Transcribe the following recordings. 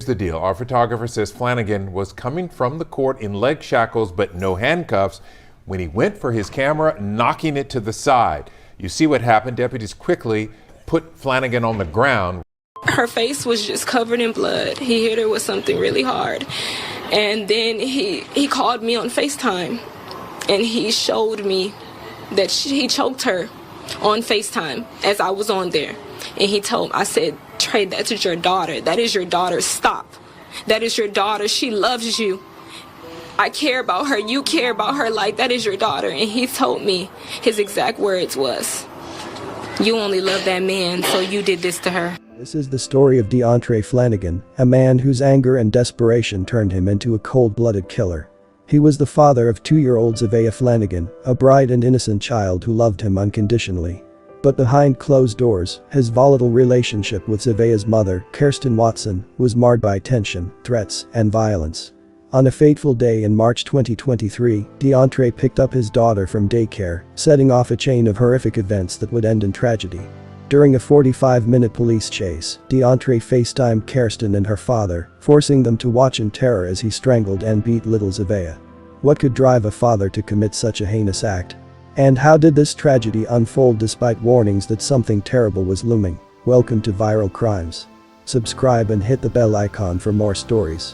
the deal. Our photographer says Flanagan was coming from the court in leg shackles but no handcuffs when he went for his camera, knocking it to the side. You see what happened. Deputies quickly put Flanagan on the ground. Her face was just covered in blood. He hit her with something really hard. And then he called me on Facetime, and he showed me that he choked her on Facetime as I was on there. And I said, Trey, that's your daughter. That is your daughter. Stop. That is your daughter. She loves you. I care about her. You care about her. Like, that is your daughter. And he told me, his exact words was, you only love that man, so you did this to her. This is the story of Deontray Flanagan, a man whose anger and desperation turned him into a cold-blooded killer. He was the father of 2-year-old Zevaya Flanagan, a bright and innocent child who loved him unconditionally. But behind closed doors, his volatile relationship with Zevaya's mother, Kairsten Watson, was marred by tension, threats, and violence. On a fateful day in March 2023, Deontray picked up his daughter from daycare, setting off a chain of horrific events that would end in tragedy. During a 45-minute police chase, Deontray FaceTimed Kairsten and her father, forcing them to watch in terror as he strangled and beat little Zevaya. What could drive a father to commit such a heinous act? And how did this tragedy unfold despite warnings that something terrible was looming? Welcome to Viral Crimes. Subscribe and hit the bell icon for more stories.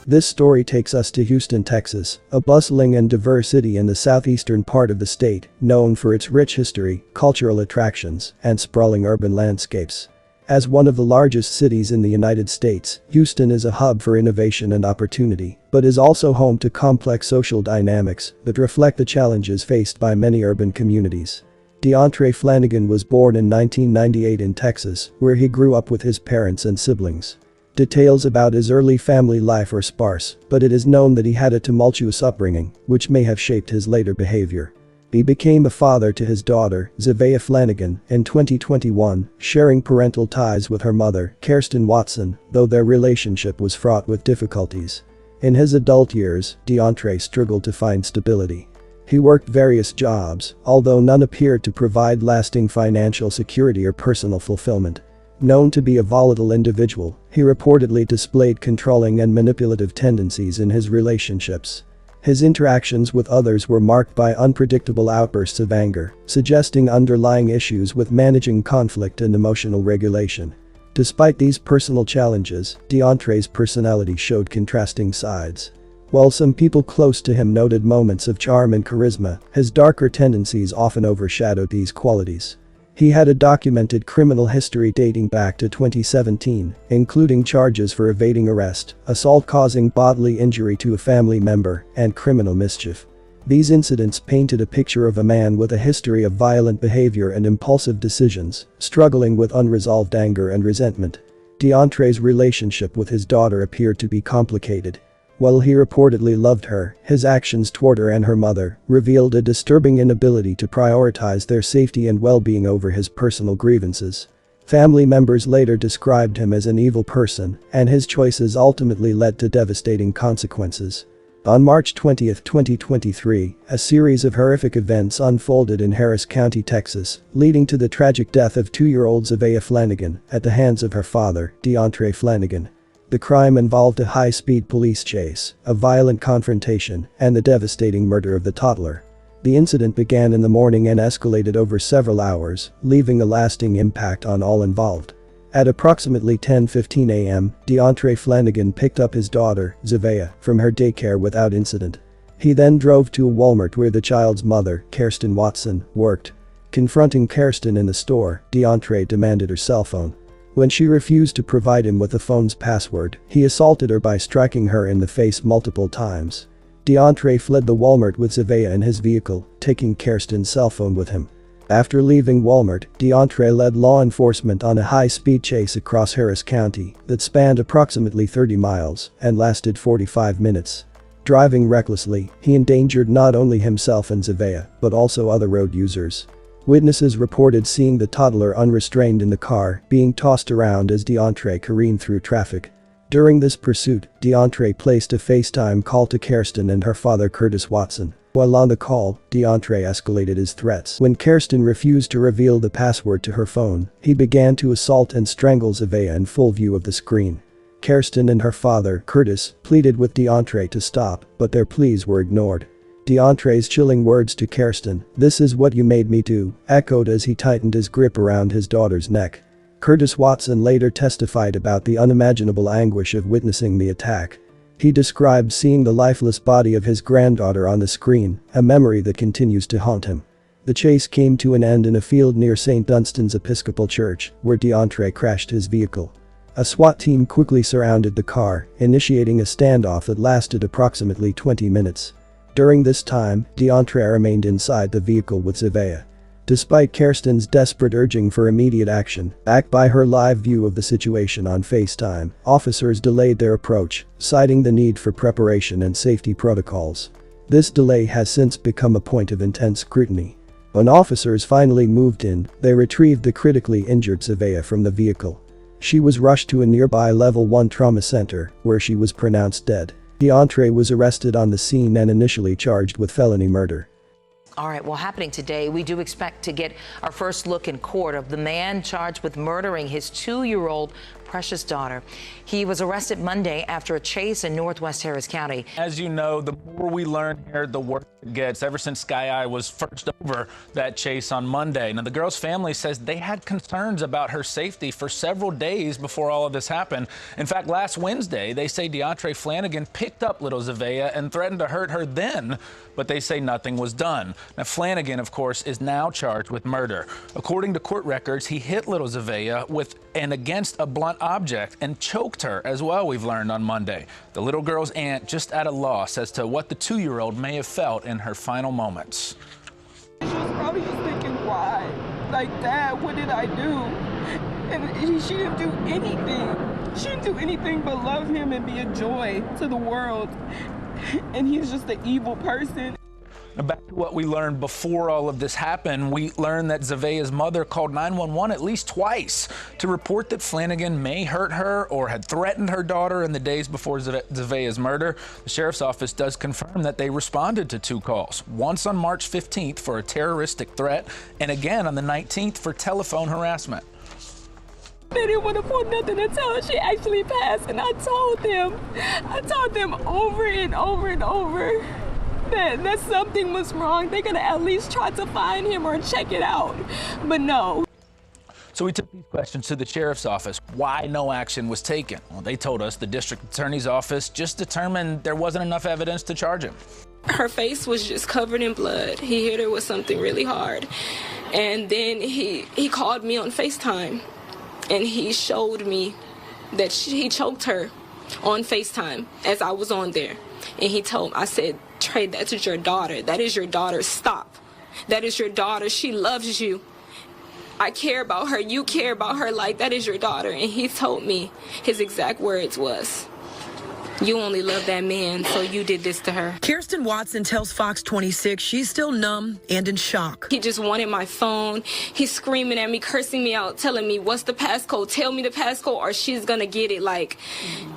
This story takes us to Houston, Texas, a bustling and diverse city in the southeastern part of the state, known for its rich history, cultural attractions, and sprawling urban landscapes. As one of the largest cities in the United States, Houston is a hub for innovation and opportunity, but is also home to complex social dynamics that reflect the challenges faced by many urban communities. Deontray Flanagan was born in 1998 in Texas, where he grew up with his parents and siblings. Details about his early family life are sparse, but it is known that he had a tumultuous upbringing, which may have shaped his later behavior. He became a father to his daughter, Zevaya Flanagan, in 2021, sharing parental ties with her mother, Kairsten Watson, though their relationship was fraught with difficulties. In his adult years, Deontray struggled to find stability. He worked various jobs, although none appeared to provide lasting financial security or personal fulfillment. Known to be a volatile individual, he reportedly displayed controlling and manipulative tendencies in his relationships. His interactions with others were marked by unpredictable outbursts of anger, suggesting underlying issues with managing conflict and emotional regulation. Despite these personal challenges, Deontray's personality showed contrasting sides. While some people close to him noted moments of charm and charisma, his darker tendencies often overshadowed these qualities. He had a documented criminal history dating back to 2017, including charges for evading arrest, assault causing bodily injury to a family member, and criminal mischief. These incidents painted a picture of a man with a history of violent behavior and impulsive decisions, struggling with unresolved anger and resentment. Deontray's relationship with his daughter appeared to be complicated. While he reportedly loved her, his actions toward her and her mother revealed a disturbing inability to prioritize their safety and well-being over his personal grievances. Family members later described him as an evil person, and his choices ultimately led to devastating consequences. On March 20, 2023, a series of horrific events unfolded in Harris County, Texas, leading to the tragic death of 2-year-old Zevaya Flanagan at the hands of her father, Deontray Flanagan. The crime involved a high-speed police chase, a violent confrontation, and the devastating murder of the toddler. The incident began in the morning and escalated over several hours, leaving a lasting impact on all involved. At approximately 10:15 a.m., Deontray Flanagan picked up his daughter, Zevaya, from her daycare without incident. He then drove to a Walmart where the child's mother, Kairsten Watson, worked. Confronting Kairsten in the store, Deontray demanded her cell phone. When she refused to provide him with the phone's password, he assaulted her by striking her in the face multiple times. Deontray fled the Walmart with Zevaya in his vehicle, taking Kairsten's cell phone with him. After leaving Walmart, Deontray led law enforcement on a high-speed chase across Harris County that spanned approximately 30 miles and lasted 45 minutes. Driving recklessly, he endangered not only himself and Zevaya, but also other road users. Witnesses reported seeing the toddler unrestrained in the car, being tossed around as Deontray careened through traffic. During this pursuit, Deontray placed a FaceTime call to Kairsten and her father Curtis Watson. While on the call, Deontray escalated his threats. When Kairsten refused to reveal the password to her phone, he began to assault and strangle Zevaya in full view of the screen. Kairsten and her father, Curtis, pleaded with Deontray to stop, but their pleas were ignored. Deontray's chilling words to Kairsten, "This is what you made me do," echoed as he tightened his grip around his daughter's neck. Curtis Watson later testified about the unimaginable anguish of witnessing the attack. He described seeing the lifeless body of his granddaughter on the screen, a memory that continues to haunt him. The chase came to an end in a field near St. Dunstan's Episcopal Church, where Deontray crashed his vehicle. A SWAT team quickly surrounded the car, initiating a standoff that lasted approximately 20 minutes. During this time, Deontray remained inside the vehicle with Zevaya. Despite Kairsten's desperate urging for immediate action, backed by her live view of the situation on Facetime, officers delayed their approach, citing the need for preparation and safety protocols. This delay has since become a point of intense scrutiny. When officers finally moved in, they retrieved the critically injured Zevaya from the vehicle. She was rushed to a nearby Level 1 trauma center, where she was pronounced dead. Deontray was arrested on the scene and initially charged with felony murder. All right, well, happening today, we do expect to get our first look in court of the man charged with murdering his 2-year-old precious daughter. He was arrested Monday after a chase in Northwest Harris County. As you know, the more we learn here, the worse it gets. Ever since Sky Eye was first over that chase on Monday. Now, the girl's family says they had concerns about her safety for several days before all of this happened. In fact, last Wednesday, they say Deontray Flanagan picked up little Zevaya and threatened to hurt her then, but they say nothing was done. Now, Flanagan, of course, is now charged with murder. According to court records, he hit little Zevaya with and against a blunt object and choked her as well, we've learned on Monday. The little girl's aunt just at a loss as to what the 2-year-old may have felt in her final moments. She was probably just thinking, why? Like, Dad, what did I do? And she didn't do anything. She didn't do anything but love him and be a joy to the world. And he's just an evil person. Now back to what we learned before all of this happened. We learned that Zevaya's mother called 911 at least twice to report that Flanagan may hurt her or had threatened her daughter in the days before Zevaya's murder. The sheriff's office does confirm that they responded to 2 calls, once on March 15th for a terroristic threat and again on the 19th for telephone harassment. They didn't want to pull nothing until she actually passed, and I told them over and over and over that something was wrong. They could have at least tried to find him or check it out, but no. So we took these questions to the sheriff's office. Why no action was taken? Well, they told us the district attorney's office just determined there wasn't enough evidence to charge him. Her face was just covered in blood. He hit her with something really hard. And then he called me on Facetime, and he showed me that he choked her on Facetime as I was on there. And he told me, I said, "Trey, that is your daughter. That is your daughter. Stop. That is your daughter. She loves you. I care about her. You care about her. Like, that is your daughter." And he told me, his exact words was, "You only love that man, so you did this to her." Kairsten Watson tells Fox 26 she's still numb and in shock. He just wanted my phone. He's screaming at me, cursing me out, telling me, "What's the passcode? Tell me the passcode or she's gonna get it." Like,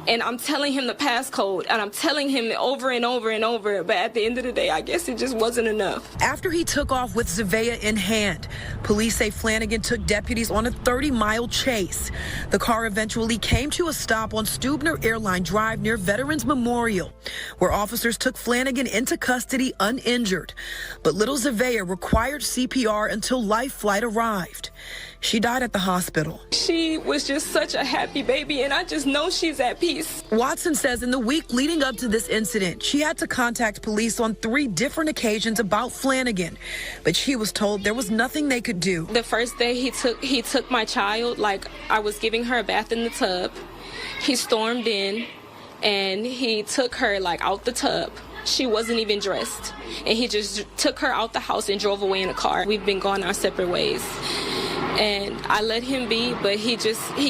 and I'm telling him the passcode, and I'm telling him over and over and over. But at the end of the day, I guess it just wasn't enough. After he took off with Zevaya in hand, police say Flanagan took deputies on a 30-mile chase. The car eventually came to a stop on Stubner Airline Drive near Veterans Memorial, where officers took Flanagan into custody uninjured. But little Zevaya required CPR until life flight arrived. She died at the hospital. She was just such a happy baby, and I just know she's at peace. Watson says in the week leading up to this incident, she had to contact police on 3 different occasions about Flanagan, but she was told there was nothing they could do. The first day he took my child, like I was giving her a bath in the tub. He stormed in and he took her like out the tub. She wasn't even dressed, and he just took her out the house and drove away in a car. We've been going our separate ways. And I let him be, but he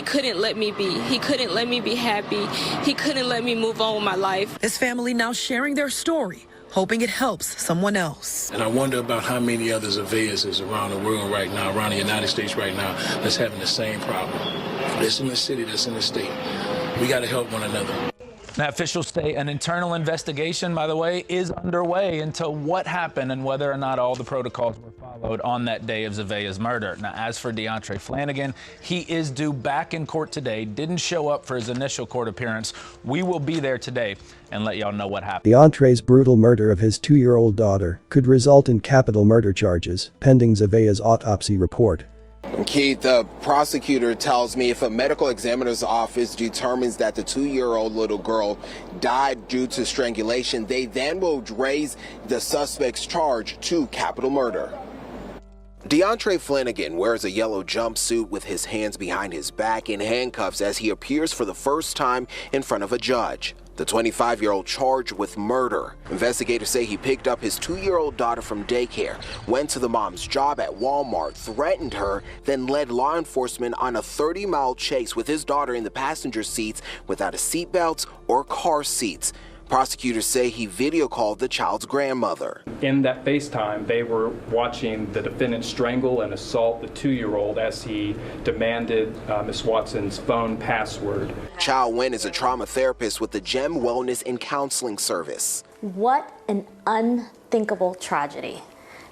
couldn't let me be. He couldn't let me be happy. He couldn't let me move on with my life. This family now sharing their story, hoping it helps someone else. And I wonder about how many other Zevayas is around the world right now, around the United States right now, that's having the same problem. That's in the city, that's in the state. We got to help one another. Now, officials say an internal investigation, by the way, is underway into what happened and whether or not all the protocols were followed on that day of Zevaya's murder. Now, as for Deontray Flanagan, he is due back in court today, didn't show up for his initial court appearance. We will be there today and let y'all know what happened. Deontray's brutal murder of his 2-year-old daughter could result in capital murder charges, pending Zevaya's autopsy report. Keith, the prosecutor tells me if a medical examiner's office determines that the 2-year-old little girl died due to strangulation, they then will raise the suspect's charge to capital murder. Deontray Flanagan wears a yellow jumpsuit with his hands behind his back in handcuffs as he appears for the first time in front of a judge. The 25-year-old charged with murder. Investigators say he picked up his 2-year-old daughter from daycare, went to the mom's job at Walmart, threatened her, then led law enforcement on a 30-mile chase with his daughter in the passenger seats without a seatbelt or car seats. Prosecutors say he video called the child's grandmother. In that FaceTime, they were watching the defendant strangle and assault the 2-year-old as he demanded Ms. Watson's phone password. Chow Wen is a trauma therapist with the GEM Wellness and Counseling Service. What an unthinkable tragedy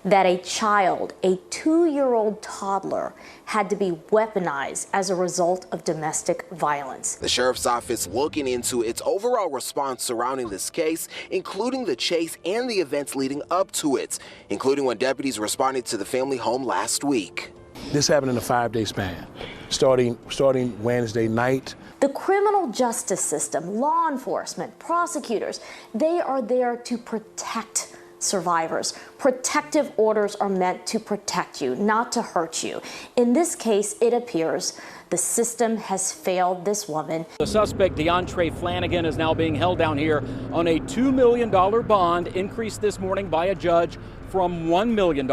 that a child, a 2-year-old toddler, had to be weaponized as a result of domestic violence. The sheriff's office looking into its overall response surrounding this case, including the chase and the events leading up to it, including when deputies responded to the family home last week. This happened in a 5-day span, starting Wednesday night. The criminal justice system, law enforcement, prosecutors, they are there to protect survivors. Protective orders are meant to protect you, not to hurt you. In this case, it appears the system has failed this woman. The suspect, Deontray Flanagan, is now being held down here on a $2 million bond, increased this morning by a judge from $1 million.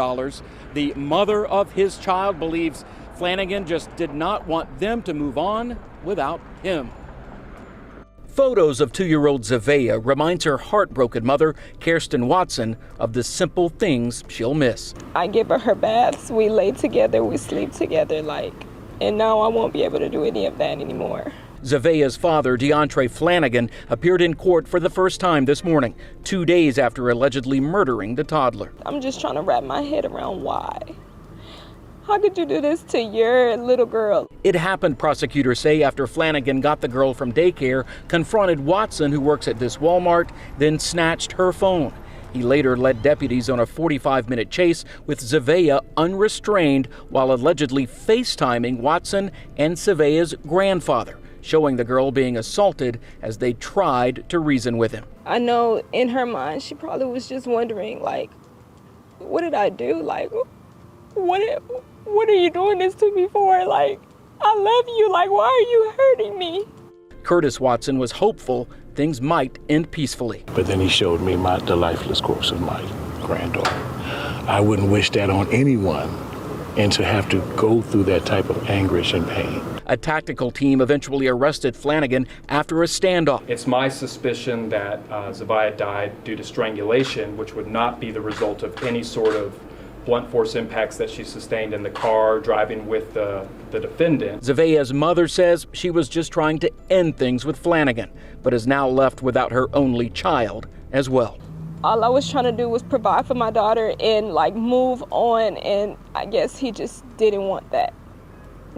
The mother of his child believes Flanagan just did not want them to move on without him. Photos of 2-year-old Zevaya reminds her heartbroken mother, Kairsten Watson, of the simple things she'll miss. I give her baths, we lay together, we sleep together, and now I won't be able to do any of that anymore. Zevaya's father, Deontray Flanagan, appeared in court for the first time this morning, 2 days after allegedly murdering the toddler. I'm just trying to wrap my head around why. How could you do this to your little girl? It happened, prosecutors say, after Flanagan got the girl from daycare, confronted Watson, who works at this Walmart, then snatched her phone. He later led deputies on a 45-minute chase with Zevaya unrestrained while allegedly FaceTiming Watson and Zevaya's grandfather, showing the girl being assaulted as they tried to reason with him. I know in her mind, she probably was just wondering, what did I do? What are you doing this to me for? I love you. Why are you hurting me? Curtis Watson was hopeful things might end peacefully. But then he showed me the lifeless corpse of my granddaughter. I wouldn't wish that on anyone, and to have to go through that type of anguish and pain. A tactical team eventually arrested Flanagan after a standoff. It's my suspicion that Zevaya died due to strangulation, which would not be the result of any sort of blunt force impacts that she sustained in the car driving with the defendant. Zevaya's mother says she was just trying to end things with Flanagan, but is now left without her only child as well. All I was trying to do was provide for my daughter and move on, and I guess he just didn't want that.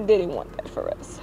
Didn't want that for us.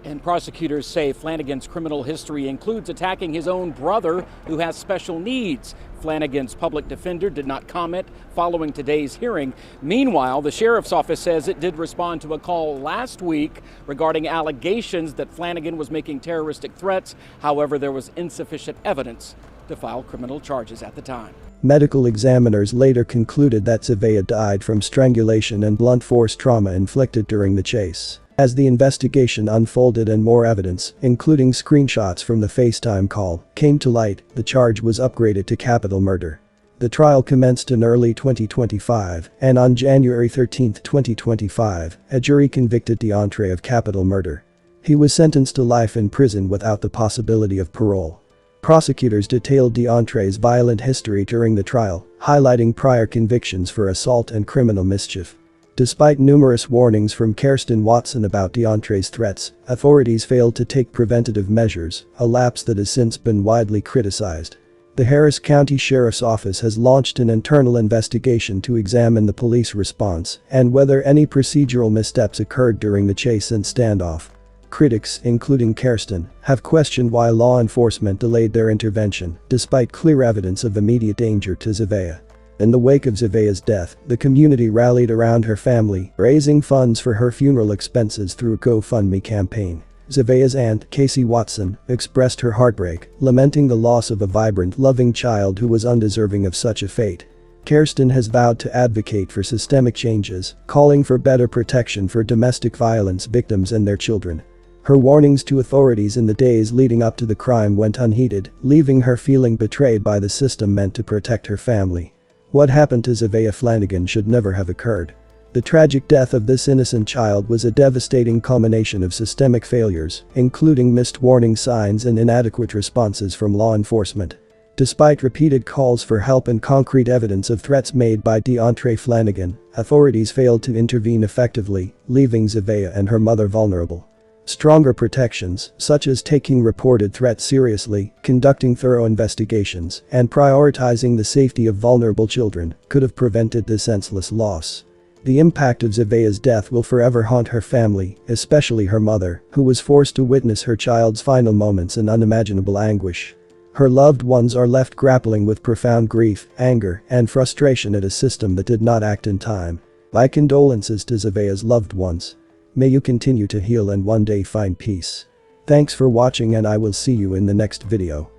And prosecutors say Flanagan's criminal history includes attacking his own brother, who has special needs. Flanagan's public defender did not comment following today's hearing. Meanwhile, the sheriff's office says it did respond to a call last week regarding allegations that Flanagan was making terroristic threats. However, there was insufficient evidence to file criminal charges at the time. Medical examiners later concluded that Zevaya died from strangulation and blunt force trauma inflicted during the chase. As the investigation unfolded and more evidence, including screenshots from the FaceTime call, came to light, the charge was upgraded to capital murder. The trial commenced in early 2025, and on January 13, 2025, a jury convicted Deontray of capital murder. He was sentenced to life in prison without the possibility of parole. Prosecutors detailed Deontray's violent history during the trial, highlighting prior convictions for assault and criminal mischief. Despite numerous warnings from Kairsten Watson about Deontray's threats, authorities failed to take preventative measures, a lapse that has since been widely criticized. The Harris County Sheriff's Office has launched an internal investigation to examine the police response and whether any procedural missteps occurred during the chase and standoff. Critics, including Kairsten, have questioned why law enforcement delayed their intervention, despite clear evidence of immediate danger to Zevaya. In the wake of Zevaya's death, the community rallied around her family, raising funds for her funeral expenses through a GoFundMe campaign. Zevaya's aunt, Casey Watson, expressed her heartbreak, lamenting the loss of a vibrant, loving child who was undeserving of such a fate. Kairsten has vowed to advocate for systemic changes, calling for better protection for domestic violence victims and their children. Her warnings to authorities in the days leading up to the crime went unheeded, leaving her feeling betrayed by the system meant to protect her family. What happened to Zevaya Flanagan should never have occurred. The tragic death of this innocent child was a devastating culmination of systemic failures, including missed warning signs and inadequate responses from law enforcement. Despite repeated calls for help and concrete evidence of threats made by Deontray Flanagan, authorities failed to intervene effectively, leaving Zevaya and her mother vulnerable. Stronger protections, such as taking reported threats seriously, conducting thorough investigations, and prioritizing the safety of vulnerable children, could have prevented this senseless loss. The impact of Zevaya's death will forever haunt her family, especially her mother, who was forced to witness her child's final moments in unimaginable anguish. Her loved ones are left grappling with profound grief, anger, and frustration at a system that did not act in time. My condolences to Zevaya's loved ones. May you continue to heal and one day find peace. Thanks for watching, and I will see you in the next video.